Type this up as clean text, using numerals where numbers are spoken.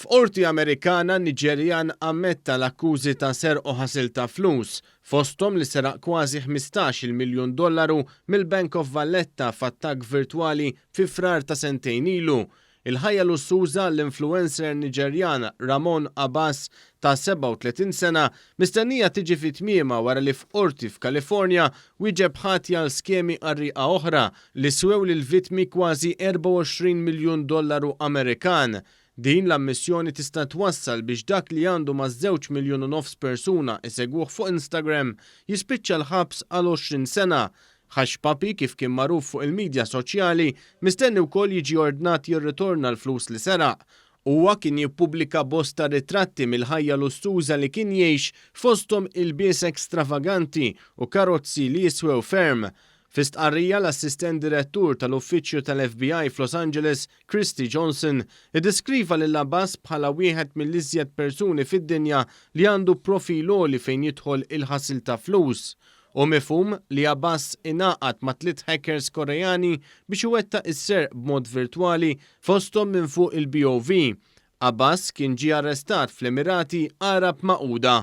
F'Qorti Amerikana Niġerjan ammetta l-akkużi ta' serq u ħasil ta' flus, fosthom li seraq kważi $15 miljun mill-Bank of Valletta f'attakk virtwali fi frar ta' sentejn ilu. Il-ħajja lussuża l-influencer Niġerjan Ramon Abbas ta' 37 sena mistennija tiġi fit-tmiema wara li f'Qorti f'Kalifornja wieġeb ħatja l skemi qarrieqa oħra li swew lill-vittmi kważi $24 miljun Amerikan. Din l-ammissjoni tista' twassal biex dak li għandu ma' 2.5 miljun persuna isegwuh fuq Instagram jispiċċa l-ħabs għal 20 sena. Ħax Papi kif kien magħruf fuq il-midja soċjali mistenni wkoll jiġi ordnat jirritorna l-flus li seraq. Huwa kien jippubblika bosta ritratti mill-ħajja lussuża li kien jgħix fosthom il-bies ekstravaganti u karozzi li jiswew ferm. F'istqarrija l-assistent direttur tal-uffiċċju tal-FBI f'Los Angeles, Christy Johnson, iddeskriva lil Abbas bħala wieħed mill-iżjed persuni fid-dinja li għandu profil għoli fejn jidħol il-ħasil ta' flus. U mifhum li Abbas ingħaqad ma' 3 hackers Korejani biex iwettaq is-serq b'mod virtwali fosthom minn fuq il-BOV. Abbas kien ġie arrestat fl-Emirati Arab Magħquda.